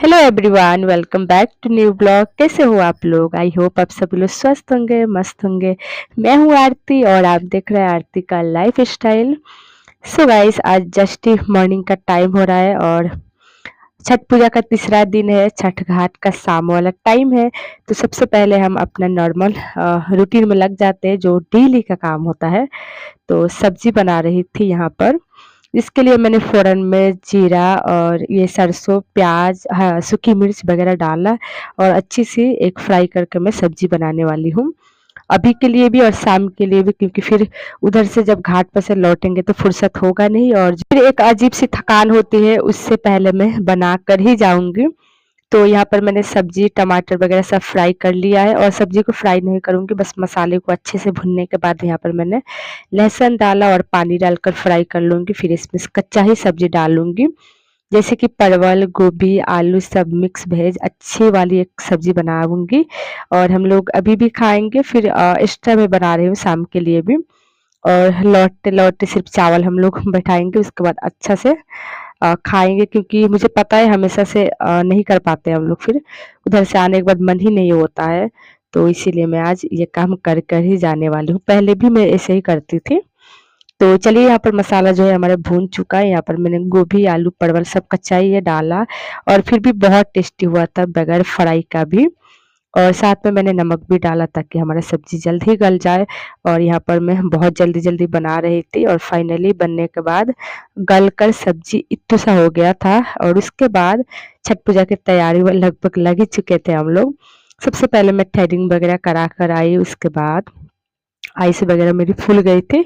Hello everyone, welcome back to new blog. कैसे हो आप लोग? आई होप आप सभी लोग स्वस्थ होंगे, मस्त होंगे। मैं हूँ आरती और आप देख रहे हैं आरती का लाइफ स्टाइल। सो गाइस, आज जस्ट ही मॉर्निंग का टाइम हो रहा है और छठ पूजा का तीसरा दिन है। छठ घाट का शाम वाला टाइम है। तो सबसे पहले हम अपना नॉर्मल रूटीन में लग जाते हैं, जो डेली का काम होता है। तो सब्जी बना रही थी यहाँ पर। इसके लिए मैंने फ़ौरन में जीरा और ये सरसों, प्याज, हाँ, सूखी मिर्च वगैरह डाला और अच्छी सी एक फ्राई करके मैं सब्जी बनाने वाली हूँ। अभी के लिए भी और शाम के लिए भी, क्योंकि फिर उधर से जब घाट पर से लौटेंगे तो फुर्सत होगा नहीं और फिर एक अजीब सी थकान होती है, उससे पहले मैं बना कर ही जाऊँगी। तो यहाँ पर मैंने सब्जी, टमाटर वगैरह सब फ्राई कर लिया है और सब्जी को फ्राई नहीं करूँगी, बस मसाले को अच्छे से भुनने के बाद यहाँ पर मैंने लहसुन डाला और पानी डालकर फ्राई कर लूँगी। फिर इसमें कच्चा ही सब्जी डालूँगी, जैसे कि परवल, गोभी, आलू सब मिक्स वेज अच्छी वाली एक सब्जी बनाऊँगी और हम लोग अभी भी खाएँगे। फिर एक्स्ट्रा मैं बना रही हूँ शाम के लिए भी। और लौटते-लौटते सिर्फ चावल हम लोग बैठाएँगे, उसके बाद अच्छा से खाएँगे, क्योंकि मुझे पता है हमेशा से नहीं कर पाते हम लोग, फिर उधर से आने के बाद मन ही नहीं होता है। तो इसीलिए मैं आज ये काम कर कर ही जाने वाली हूँ। पहले भी मैं ऐसे ही करती थी। तो चलिए, यहाँ पर मसाला जो है हमारा भून चुका है। यहाँ पर मैंने गोभी, आलू, परवल सब कच्चा ही ये डाला और फिर भी बहुत टेस्टी हुआ था बगैर फ्राई का भी। और साथ में मैंने नमक भी डाला ताकि हमारा सब्जी जल्द ही गल जाए। और यहाँ पर मैं बहुत जल्दी-जल्दी बना रही थी और फाइनली बनने के बाद गल कर सब्जी इत्तू सा हो गया था। और उसके बाद छठ पूजा की तैयारी में लगभग लग ही चुके थे हम लोग। सबसे पहले मैं थ्रेडिंग वगैरह करा कर आई, उसके बाद आइस वगैरह मेरी फूल गई थी।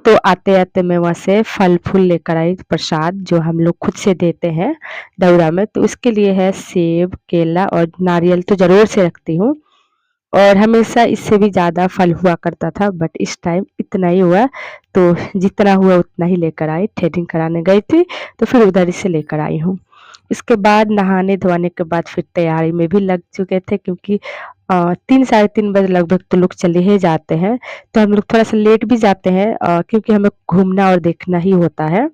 तो आते-आते मैं वहाँ से फल-फूल लेकर आई, प्रसाद जो हम लोग खुद से देते हैं दौरा में। तो उसके लिए है सेब, केला और नारियल तो ज़रूर से रखती हूँ। और हमेशा इससे भी ज़्यादा फल हुआ करता था, बट इस टाइम इतना ही हुआ। तो जितना हुआ उतना ही लेकर आई। थ्रेडिंग कराने गई थी तो फिर उधर ही से लेकर आई हूँ। इसके बाद नहाने-धोने के बाद फिर तैयारी में भी लग चुके थे, क्योंकि 3 साढ़े 3 बजे लगभग तो लोग चले ही जाते हैं। तो हम लोग थोड़ा-सा लेट भी जाते हैं, क्योंकि हमें घूमना और देखना ही होता है,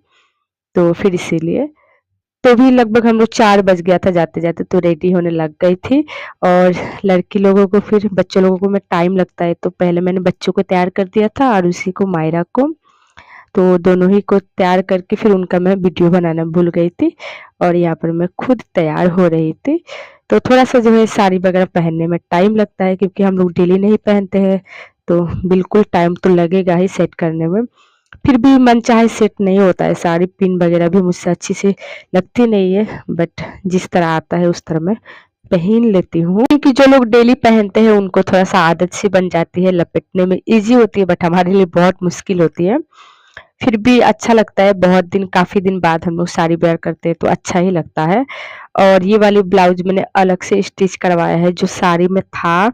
तो फिर इसीलिए। तो भी लगभग हम लोग 4 बज गया था जाते-जाते, तो रेडी होने लग गई थी। और लड़की लोगों को, फिर बच्चों लोगों को में टाइम लगता है, तो पहले मैंने बच्चों को तैयार कर दिया था और उसी को, मायरा को, तो दोनों ही को तैयार करके फिर उनका मैं वीडियो बनाना भूल गई थी और यहाँ पर मैं खुद तैयार हो रही थी। तो थोड़ा-सा जो है साड़ी वगैरह पहनने में टाइम लगता है, क्योंकि हम लोग डेली नहीं पहनते हैं, तो बिल्कुल टाइम तो लगेगा ही सेट करने में। फिर भी मनचाहे सेट नहीं होता है, साड़ी पिन वगैरह भी मुझसे अच्छी से लगती नहीं है, बट जिस तरह आता है उस तरह मैं पहन लेती हूँ। क्योंकि जो लोग डेली पहनते हैं उनको थोड़ा-सा आदत सी बन जाती है, लपेटने में ईज़ी होती है, बट हमारे लिए बहुत मुश्किल होती है। फिर भी अच्छा लगता है, बहुत दिन, काफ़ी दिन बाद हम लोग साड़ी वेयर करते हैं तो अच्छा ही लगता है। और ये वाली ब्लाउज़ मैंने अलग से स्टिच करवाया है, जो साड़ी में था।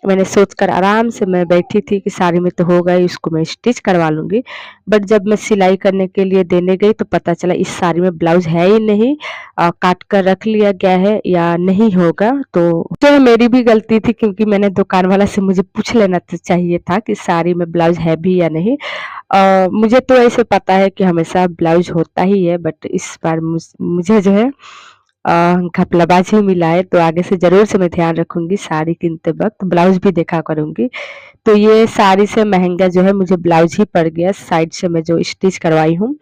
मैंने सोचकर आराम से मैं बैठी थी कि साड़ी में तो होगा ही, उसको मैं स्टिच करवा लूँगी। बट जब मैं सिलाई करने के लिए देने गई तो पता चला इस साड़ी में ब्लाउज़ है ही नहीं। काट कर रख लिया गया है या नहीं होगा। तो मेरी भी गलती थी, क्योंकि मैंने दुकान वाला से मुझे पूछ लेना चाहिए था कि साड़ी में ब्लाउज़ है भी या नहीं। मुझे तो ऐसे पता है कि हमेशा ब्लाउज़ होता ही है, बट इस बार मुझे जो है घपलाबाज़ी मिला है, तो आगे से ज़रूर से मैं ध्यान रखूँगी, साड़ी किनते वक़्त ब्लाउज़ भी देखा करूँगी। तो ये साड़ी से महँगा जो है मुझे ब्लाउज़ ही पड़ गया, साइड से मैं जो स्टिच करवाई हूँ,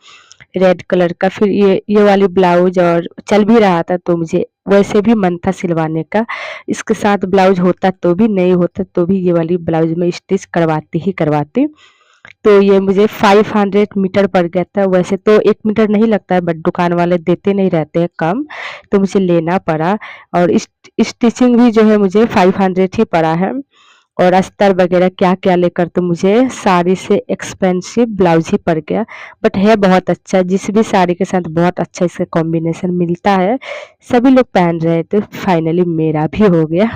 रेड कलर का। फिर ये वाली ब्लाउज़ और चल भी रहा था, तो मुझे वैसे भी मन था सिलवाने का। इसके साथ ब्लाउज़ होता तो भी, नहीं होता तो भी ये वाली ब्लाउज़ मैं स्टिच करवाती ही करवाती। तो ये मुझे 500 मीटर पड़ गया था। वैसे तो 1 मीटर नहीं लगता है, बट दुकान वाले देते नहीं रहते हैं कम, तो मुझे लेना पड़ा। और स्टिचिंग भी जो है मुझे 500 ही पड़ा है। और अस्तर वगैरह क्या-क्या लेकर तो मुझे साड़ी से एक्सपेंसिव ब्लाउज़ ही पड़ गया। बट है बहुत अच्छा, जिस भी साड़ी के साथ बहुत अच्छा इसका कॉम्बिनेशन मिलता है। सभी लोग पहन रहे थे, फाइनली मेरा भी हो गया।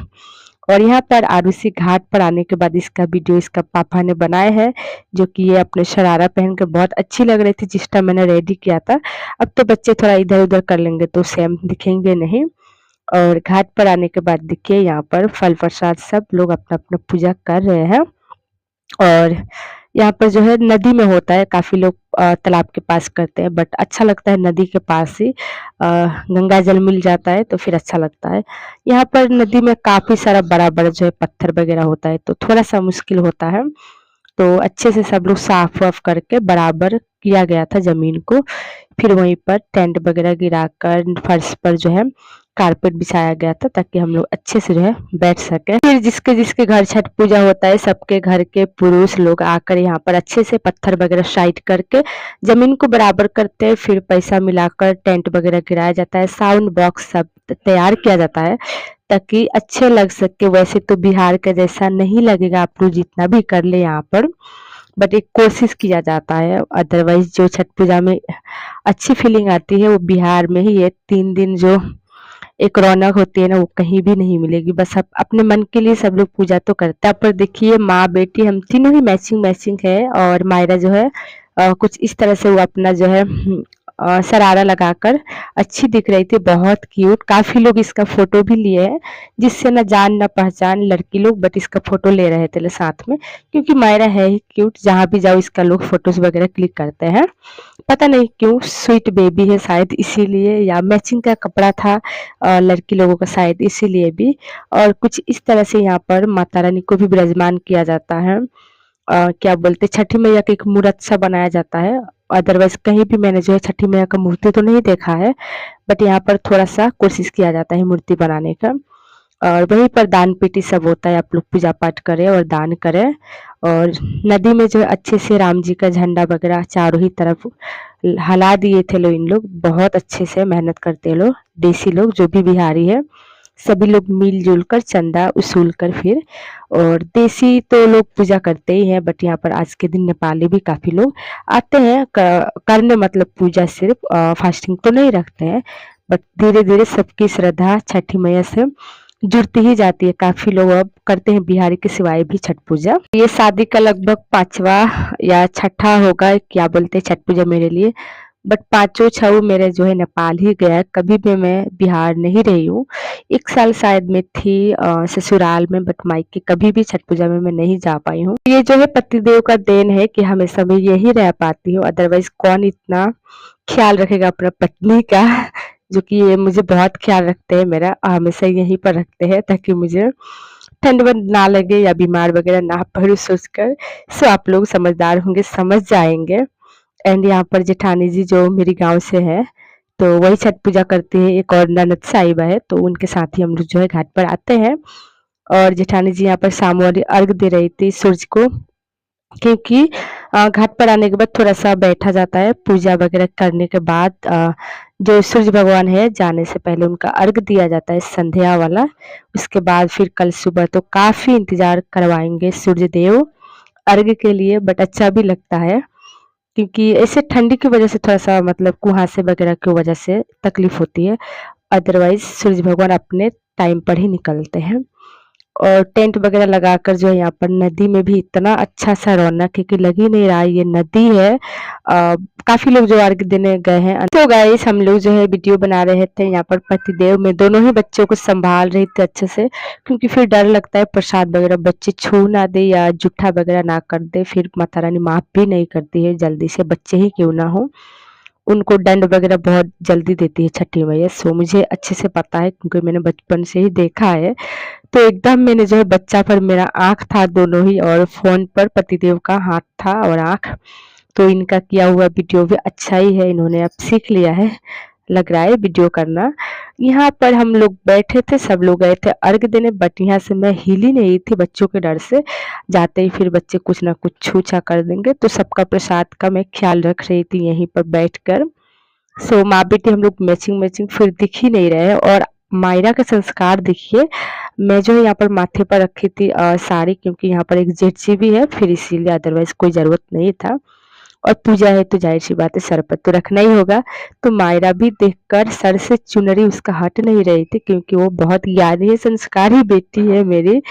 और यहाँ पर आरुषि घाट पर आने के बाद इसका वीडियो इसका पापा ने बनाया है, जो कि ये अपने शरारा पहन के बहुत अच्छी लग रही थी जिस टाइम मैंने रेडी किया था। अब तो बच्चे थोड़ा इधर-उधर कर लेंगे तो सेम दिखेंगे नहीं। और घाट पर आने के बाद देखिए यहाँ पर फल प्रसाद सब लोग अपना-अपना पूजा कर रहे हैं। और यहाँ पर जो है नदी में होता है, काफ़ी लोग तालाब के पास करते हैं, बट अच्छा लगता है नदी के पास ही। गंगा जल मिल जाता है तो फिर अच्छा लगता है। यहाँ पर नदी में काफ़ी सारा बड़ा-बड़ा जो है पत्थर वगैरह होता है, तो थोड़ा-सा मुश्किल होता है। तो अच्छे से सब लोग साफ-वाफ करके बराबर किया गया था ज़मीन को। फिर वहीं पर टेंट वगैरह गिराकर फर्श पर जो है कारपेट बिछाया गया था, ताकि हम लोग अच्छे से जो है बैठ सकें। फिर जिसके-जिसके घर छठ पूजा होता है, सबके घर के पुरुष लोग आकर यहाँ पर अच्छे से पत्थर वगैरह साइड करके ज़मीन को बराबर करते हैं। फिर पैसा मिलाकर टेंट वगैरह गिराया जाता है, साउंड बॉक्स सब तैयार किया जाता है, ताकि अच्छे लग सके। वैसे तो बिहार के जैसा नहीं लगेगा, आप लोग जितना भी कर ले यहाँ पर, बट एक कोशिश किया जाता है। अदरवाइज़ जो छठ पूजा में अच्छी फीलिंग आती है वो बिहार में ही है। 3 दिन जो एक रौनक होती है ना, वो कहीं भी नहीं मिलेगी। बस अपने मन के लिए सब लोग पूजा तो करते हैं। यहाँ पर देखिए माँ बेटी हम तीनों ही मैचिंग है, और मायरा जो है कुछ इस तरह से वो अपना जो है शरारा लगाकर अच्छी दिख रही थी, बहुत क्यूट। काफ़ी लोग इसका फ़ोटो भी लिए हैं, जिससे ना जान ना पहचान लड़की लोग, बट इसका फ़ोटो ले रहे थे साथ में, क्योंकि मायरा है ही क्यूट। जहाँ भी जाओ इसका लोग फ़ोटोज़ वगैरह क्लिक करते हैं। पता नहीं क्यों, स्वीट बेबी है शायद इसीलिए, या मैचिंग का कपड़ा था लड़की लोगों का शायद इसीलिए भी। और कुछ इस तरह से यहाँ पर माता रानी को भी विराजमान किया जाता है। क्या बोलते हैं, छठी मैया का एक मूर्त सा बनाया जाता है। अदरवाइज कहीं भी मैंने जो है छठी मैया का मूर्ति तो नहीं देखा है, बट यहाँ पर थोड़ा सा कोशिश किया जाता है मूर्ति बनाने का। और वहीं पर दान पेटी सब होता है, आप लोग पूजा पाठ करें और दान करें। और नदी में जो है अच्छे से राम जी का झंडा वगैरह चारों ही तरफ हला दिए थे लोग। इन लोग बहुत अच्छे से मेहनत करते हैं लोग, देसी लोग जो भी बिहारी है, सभी लोग मिलजुल कर चंदा उसूल कर फिर। और देसी तो लोग पूजा करते ही हैं, बट यहाँ पर आज के दिन नेपाली भी काफ़ी लोग आते हैं करने, मतलब पूजा सिर्फ, फास्टिंग तो नहीं रखते हैं। बट धीरे-धीरे सबकी श्रद्धा छठी मैया से जुड़ती ही जाती है। काफ़ी लोग अब करते हैं बिहारी के सिवाय भी छठ पूजा। ये शादी का लगभग 5वां या छठा होगा, क्या बोलते हैं, छठ पूजा मेरे लिए। बट पाँचों छऊ मेरे जो है नेपाल ही गया है, कभी भी मैं बिहार नहीं रही हूँ। 1 साल शायद मैं थी ससुराल में, बट मायके कभी भी छठ पूजा में मैं नहीं जा पाई हूँ। ये जो है पतिदेव का देन है कि हमेशा मैं यही रह पाती हूँ, अदरवाइज़ कौन इतना ख़्याल रखेगा अपना पत्नी का। जो कि ये मुझे बहुत ख़्याल रखते हैं मेरा, हमेशा यहीं पर रखते हैं, ताकि मुझे ठंड-वंड ना लगे या बीमार वगैरह ना पड़ूँ सोचकर। सो आप लोग समझदार होंगे, समझ जाएँगे। एंड यहाँ पर जेठानी जी जो मेरी गाँव से है, तो वही छठ पूजा करती है। एक और ननद साहिबा है, तो उनके साथ ही हम लोग जो है घाट पर आते हैं। और जेठानी जी यहाँ पर शाम वाली अर्घ दे रही थी सूरज को, क्योंकि घाट पर आने के बाद थोड़ा-सा बैठा जाता है, पूजा वगैरह करने के बाद जो सूरज भगवान है, जाने से पहले उनका अर्घ दिया जाता है संध्या वाला। उसके बाद फिर कल सुबह तो काफ़ी इंतज़ार करवाएँगे सूर्य देव अर्घ के लिए, बट अच्छा भी लगता है, क्योंकि ऐसे ठंडी की वजह से थोड़ा-सा मतलब कुहासे वगैरह की वजह से तकलीफ़ होती है। अदरवाइज़ सूरज भगवान अपने टाइम पर ही निकलते हैं। और टेंट वगैरह लगाकर जो है यहाँ पर नदी में भी इतना अच्छा-सा रौनक है कि लग ही नहीं रहा है ये नदी है। काफ़ी लोग जो अर्घ देने गए हैं। तो गाइस हम लोग जो है वीडियो बना रहे थे, यहाँ पर पतिदेव मैं दोनों ही बच्चों को सँभाल रही थी अच्छे से, क्योंकि फिर डर लगता है प्रसाद वगैरह बच्चे छू ना दे या जूठा वगैरह ना कर दे, फिर माता रानी माफ़ भी नहीं करती है जल्दी से, बच्चे ही क्यों ना हो। उनको दंड वगैरह बहुत जल्दी देती है छठी मैया। सो मुझे अच्छे से पता है, क्योंकि मैंने बचपन से ही देखा है। तो एकदम मैंने जो है बच्चा पर मेरा आँख था दोनों ही, और फ़ोन पर पतिदेव का हाथ था और आँख। तो इनका किया हुआ वीडियो भी अच्छा ही है, इन्होंने अब सीख लिया है, लग रहा है वीडियो करना। यहाँ पर हम लोग बैठे थे, सब लोग गए थे अर्घ देने, बट यहाँ से मैं हिली नहीं थी बच्चों के डर से। जाते ही फिर बच्चे कुछ ना कुछ छू-छा कर देंगे, तो सबका प्रसाद का मैं ख़्याल रख रही थी यहीं पर बैठकर। सो माँ-बेटी हम लोग मैचिंग फिर दिख ही नहीं रहे। और मायरा का संस्कार देखिए, मैं जो है यहाँ पर माथे पर रखी थी साड़ी, क्योंकि यहाँ पर एक जेठ जी भी है, फिर इसीलिए, अदरवाइज़ कोई ज़रूरत नहीं था। और पूजा है तो ज़ाहिर-सी बात है सर पर तो रखना ही होगा। तो मायरा भी देखकर सर से चुनरी उसका हट नहीं रही थी, क्योंकि वो बहुत ज्ञानी है, संस्कारी बेटी है मेरी,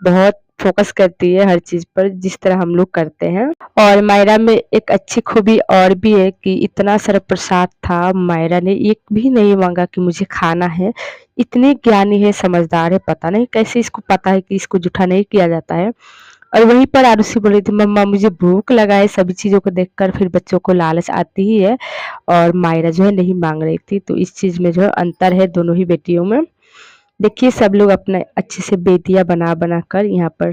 बहुत फ़ोकस करती है हर चीज़ पर जिस तरह हम लोग करते हैं। और मायरा में एक अच्छी खूबी और भी है कि इतना सारा प्रसाद था, मायरा ने एक भी नहीं माँगा कि मुझे खाना है। इतनी ज्ञानी है, समझदार है, पता नहीं कैसे इसको पता है कि इसको जूठा नहीं किया जाता है। और वहीं पर आरुषि बोल रही थी मम्मा मुझे भूख लगा है। सभी चीज़ों को देखकर फिर बच्चों को लालच आती ही है और मायरा जो है नहीं माँग रही थी। तो इस चीज़ में जो है अंतर है दोनों ही बेटियों में। देखिए सब लोग अपना अच्छे से बेदिया बना कर यहाँ पर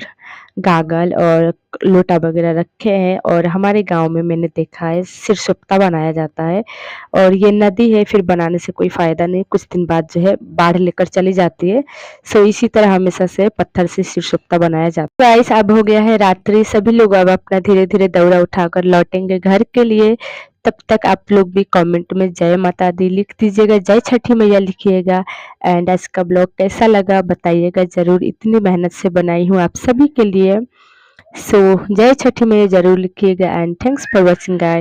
गागल और लोटा वगैरह रखे हैं। और हमारे गांव में मैंने देखा है सिरसुप्ता बनाया जाता है और ये नदी है, फिर बनाने से कोई फ़ायदा नहीं, कुछ दिन बाद जो है बाढ़ लेकर चली जाती है। सो इसी तरह हमेशा से पत्थर से सिरसुप्ता बनाया जाता है। गाइस अब हो गया है रात्रि, सभी लोग अब अपना धीरे-धीरे दौरा उठाकर लौटेंगे घर के लिए। तब तक आप लोग भी कमेंट में जय माता दी लिख दीजिएगा, जय छठी मैया लिखिएगा। एंड आज का ब्लॉग कैसा लगा बताइएगा ज़रूर, इतनी मेहनत से बनाई हूँ आप सभी के लिए। सो जय छठी मैया ज़रूर लिखिएगा and thanks for watching guys.